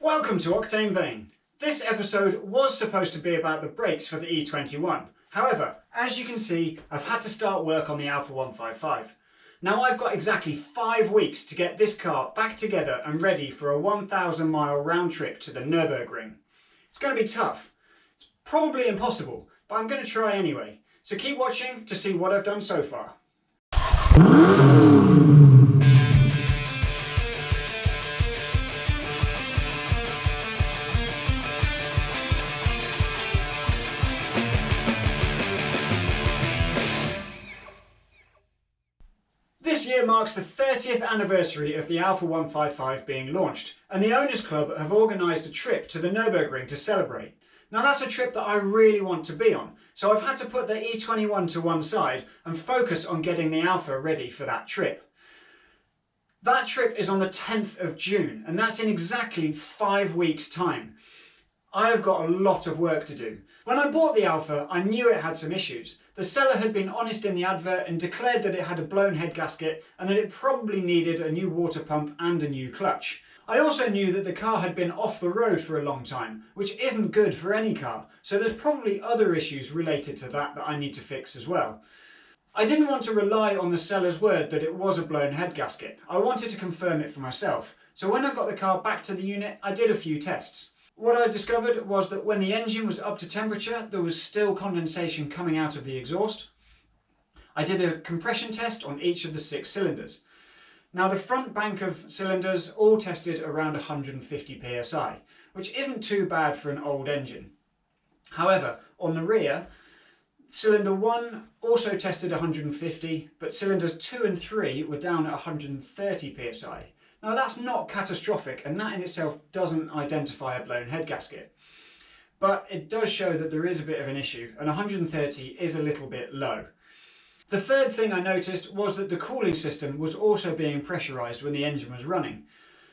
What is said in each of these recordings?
Welcome to Octane Vein. This episode was supposed to be about the brakes for the E21. However, as you can see, I've had to start work on the Alfa 155. Now I've got exactly 5 weeks to get this car back together and ready for a 1,000 mile round trip to the Nurburgring. It's going to be tough. It's probably impossible, but I'm going to try anyway. So keep watching to see what I've done so far. This year marks the 30th anniversary of the Alfa 155 being launched, and the Owners Club have organised a trip to the Nurburgring to celebrate. Now that's a trip that I really want to be on, so I've had to put the E21 to one side and focus on getting the Alfa ready for that trip. That trip is on the 10th of June, and that's in exactly 5 weeks' time. I have got a lot of work to do. When I bought the Alfa, I knew it had some issues. The seller had been honest in the advert and declared that it had a blown head gasket and that it probably needed a new water pump and a new clutch. I also knew that the car had been off the road for a long time, which isn't good for any car, so there's probably other issues related to that I need to fix as well. I didn't want to rely on the seller's word that it was a blown head gasket. I wanted to confirm it for myself, so when I got the car back to the unit, I did a few tests. What I discovered was that when the engine was up to temperature, there was still condensation coming out of the exhaust. I did a compression test on each of the 6 cylinders. Now the front bank of cylinders all tested around 150 psi, which isn't too bad for an old engine. However, on the rear, cylinder 1 also tested 150, but cylinders 2 and 3 were down at 130 psi. Now that's not catastrophic, and that in itself doesn't identify a blown head gasket. But it does show that there is a bit of an issue, and 130 is a little bit low. The third thing I noticed was that the cooling system was also being pressurised when the engine was running.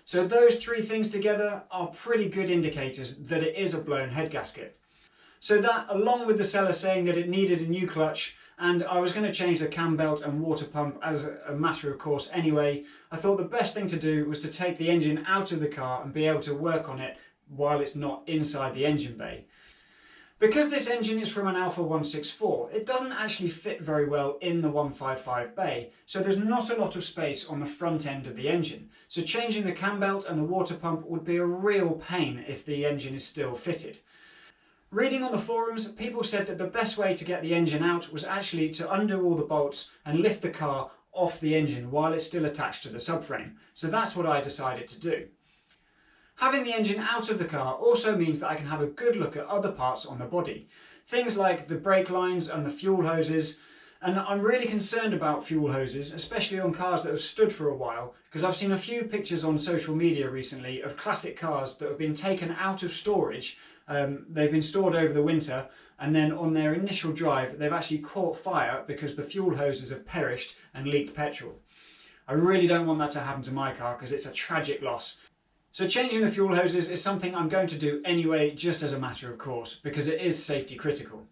So those 3 things together are pretty good indicators that it is a blown head gasket. So that, along with the seller saying that it needed a new clutch, and I was going to change the cam belt and water pump as a matter of course anyway, I thought the best thing to do was to take the engine out of the car and be able to work on it while it's not inside the engine bay. Because this engine is from an Alfa 164, it doesn't actually fit very well in the 155 bay, so there's not a lot of space on the front end of the engine. So changing the cam belt and the water pump would be a real pain if the engine is still fitted. Reading on the forums, people said that the best way to get the engine out was actually to undo all the bolts and lift the car off the engine while it's still attached to the subframe. So that's what I decided to do. Having the engine out of the car also means that I can have a good look at other parts on the body. Things like the brake lines and the fuel hoses. And I'm really concerned about fuel hoses, especially on cars that have stood for a while, because I've seen a few pictures on social media recently of classic cars that have been taken out of storage. They've been stored over the winter, and then on their initial drive they've actually caught fire because the fuel hoses have perished and leaked petrol. I really don't want that to happen to my car because it's a tragic loss. So changing the fuel hoses is something I'm going to do anyway, just as a matter of course, because it is safety critical.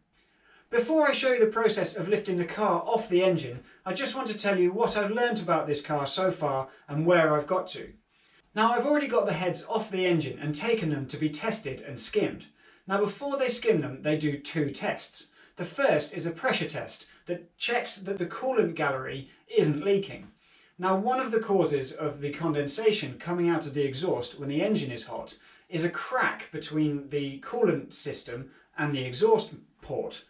Before I show you the process of lifting the car off the engine, I just want to tell you what I've learnt about this car so far and where I've got to. Now I've already got the heads off the engine and taken them to be tested and skimmed. Now before they skim them, they do 2 tests. The first is a pressure test that checks that the coolant gallery isn't leaking. Now one of the causes of the condensation coming out of the exhaust when the engine is hot is a crack between the coolant system and the exhaust port.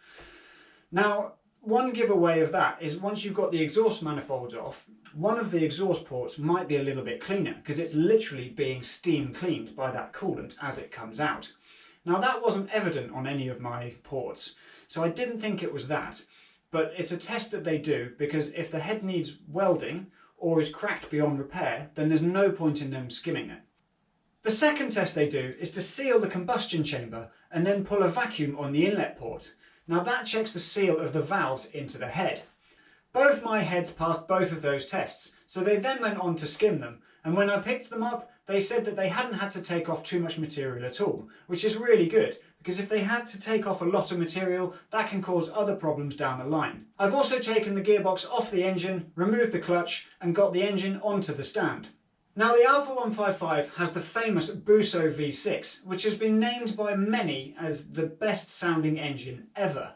Now, one giveaway of that is once you've got the exhaust manifold off, one of the exhaust ports might be a little bit cleaner because it's literally being steam cleaned by that coolant as it comes out. Now that wasn't evident on any of my ports, so I didn't think it was that, but it's a test that they do because if the head needs welding or is cracked beyond repair, then there's no point in them skimming it. The second test they do is to seal the combustion chamber and then pull a vacuum on the inlet port. Now that checks the seal of the valves into the head. Both my heads passed both of those tests, so they then went on to skim them, and when I picked them up, they said that they hadn't had to take off too much material at all, which is really good, because if they had to take off a lot of material, that can cause other problems down the line. I've also taken the gearbox off the engine, removed the clutch, and got the engine onto the stand. Now the Alfa 155 has the famous Busso V6, which has been named by many as the best sounding engine ever.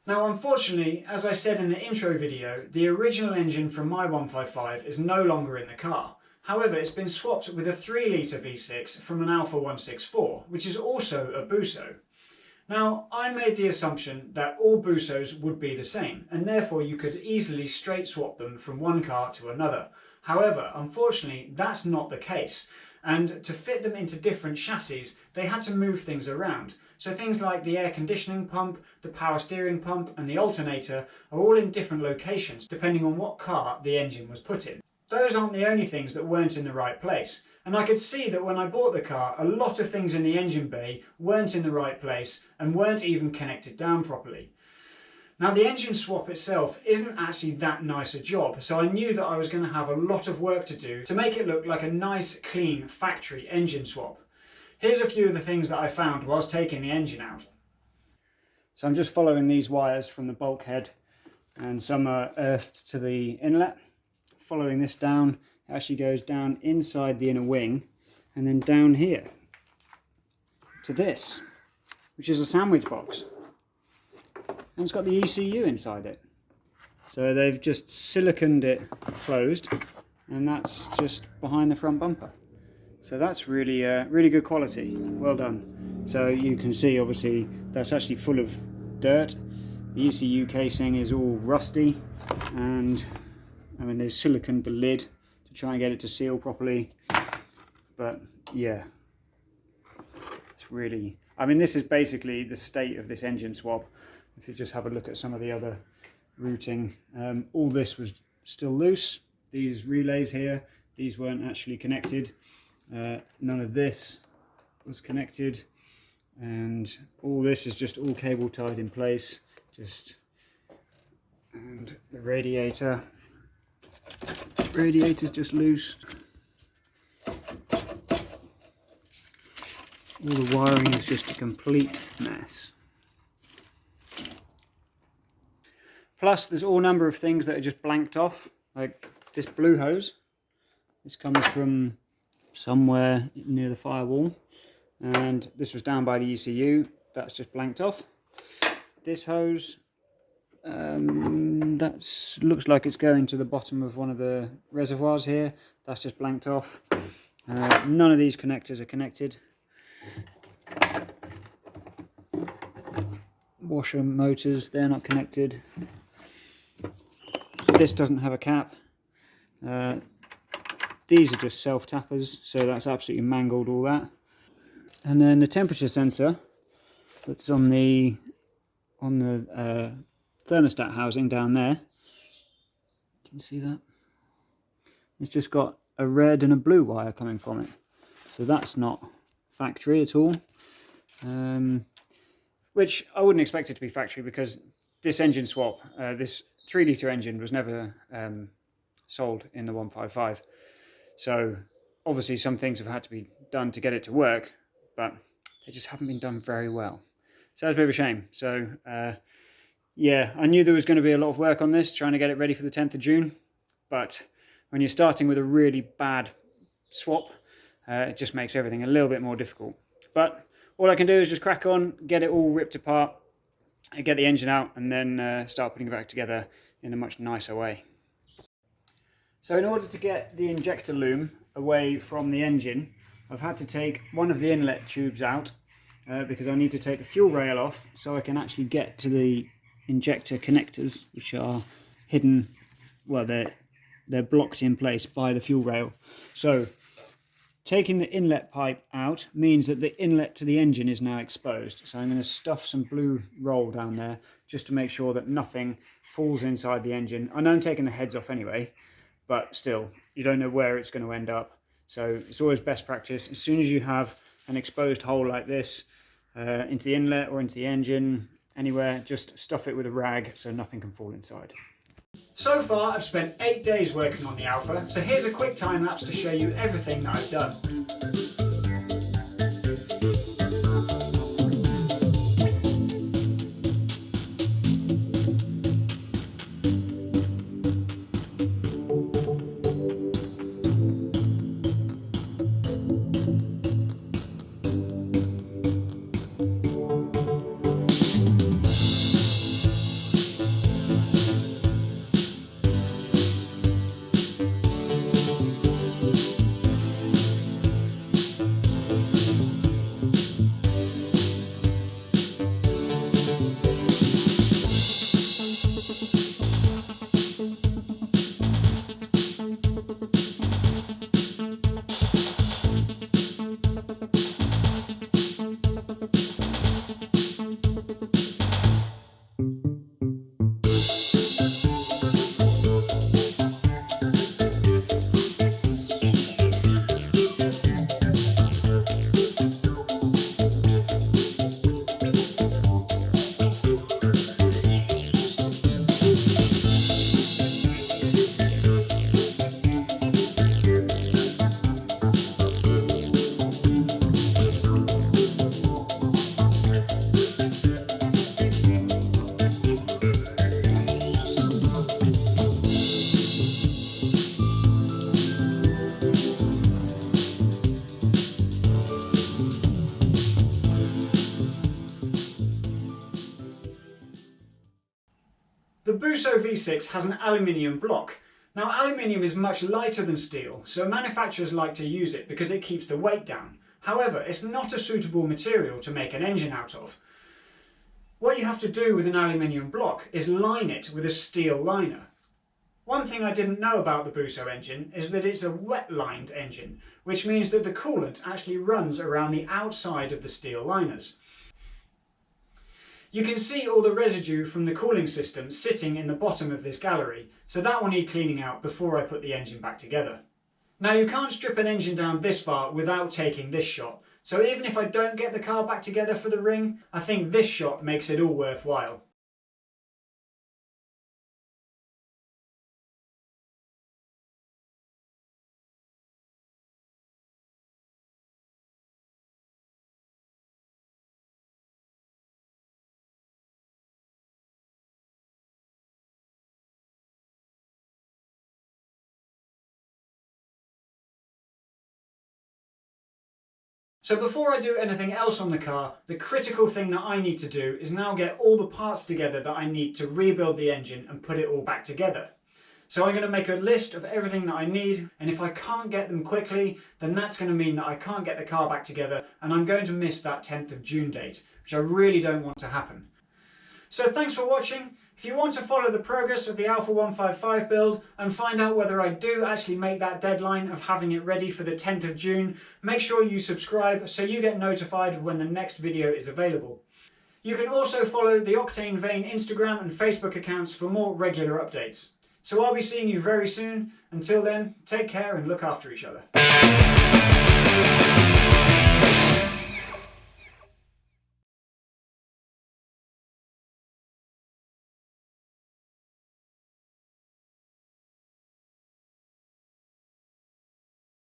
Now unfortunately, as I said in the intro video, the original engine from my 155 is no longer in the car. However, it's been swapped with a 3-litre V6 from an Alfa 164, which is also a Busso. Now, I made the assumption that all Bussos would be the same, and therefore you could easily straight swap them from one car to another. However, unfortunately, that's not the case, and to fit them into different chassis, they had to move things around. So things like the air conditioning pump, the power steering pump, and the alternator are all in different locations, depending on what car the engine was put in. Those aren't the only things that weren't in the right place. And I could see that when I bought the car, a lot of things in the engine bay weren't in the right place and weren't even connected down properly. Now the engine swap itself isn't actually that nice a job, so I knew that I was going to have a lot of work to do to make it look like a nice, clean factory engine swap. Here's a few of the things that I found whilst taking the engine out. So I'm just following these wires from the bulkhead, and some are earthed to the inlet. Following this down, it actually goes down inside the inner wing and then down here to this, which is a sandwich box, and it's got the ECU inside it. So they've just siliconed it closed, and that's just behind the front bumper. So that's really really good quality. Well done. So you can see obviously that's actually full of dirt. The ECU casing is all rusty, and I mean, they've siliconed the lid to try and get it to seal properly, but yeah, it's really, I mean, this is basically the state of this engine swap. If you just have a look at some of the other routing, all this was still loose. These relays here, these weren't actually connected. None of this was connected, and all this is just all cable tied in place. And the radiator's just loose. All the wiring is just a complete mess. Plus there's all number of things that are just blanked off, like this blue hose. This comes from somewhere near the firewall, and this was down by the ECU. That's just blanked off. This hose, that looks like it's going to the bottom of one of the reservoirs here. That's just blanked off. None of these connectors are connected. Washer motors, they're not connected. This doesn't have a cap. These are just self-tappers, so that's absolutely mangled all that. And then the temperature sensor that's on the thermostat housing down there. Can you see that? It's just got a red and a blue wire coming from it. So that's not factory at all. Which I wouldn't expect it to be factory, because this engine swap, this 3-litre engine was never sold in the 155. So obviously some things have had to be done to get it to work, but they just haven't been done very well. So that's a bit of a shame. So yeah, I knew there was going to be a lot of work on this, trying to get it ready for the 10th of June. But when you're starting with a really bad swap, it just makes everything a little bit more difficult. But all I can do is just crack on, get it all ripped apart, get the engine out, and then start putting it back together in a much nicer way. So in order to get the injector loom away from the engine, I've had to take one of the inlet tubes out because I need to take the fuel rail off so I can actually get to the injector connectors, which are hidden, well, they're blocked in place by the fuel rail. So taking the inlet pipe out means that the inlet to the engine is now exposed. So I'm going to stuff some blue roll down there just to make sure that nothing falls inside the engine. I know I'm taking the heads off anyway, but still, you don't know where it's going to end up. So it's always best practice, as soon as you have an exposed hole like this, into the inlet or into the engine, anywhere, just stuff it with a rag so nothing can fall inside. So far I've spent 8 days working on the Alfa, so here's a quick time lapse to show you everything that I've done. Busso V6 has an aluminium block. Now aluminium is much lighter than steel, so manufacturers like to use it because it keeps the weight down. However, it's not a suitable material to make an engine out of. What you have to do with an aluminium block is line it with a steel liner. One thing I didn't know about the Busso engine is that it's a wet-lined engine, which means that the coolant actually runs around the outside of the steel liners. You can see all the residue from the cooling system sitting in the bottom of this gallery, so that will need cleaning out before I put the engine back together. Now you can't strip an engine down this far without taking this shot, so even if I don't get the car back together for the ring, I think this shot makes it all worthwhile. So before I do anything else on the car, the critical thing that I need to do is now get all the parts together that I need to rebuild the engine and put it all back together. So I'm going to make a list of everything that I need, and if I can't get them quickly, then that's going to mean that I can't get the car back together and I'm going to miss that 10th of June date, which I really don't want to happen. So thanks for watching. If you want to follow the progress of the Alfa 155 build and find out whether I do actually make that deadline of having it ready for the 10th of June, make sure you subscribe so you get notified when the next video is available. You can also follow the Octane Vane Instagram and Facebook accounts for more regular updates. So I'll be seeing you very soon. Until then, take care and look after each other.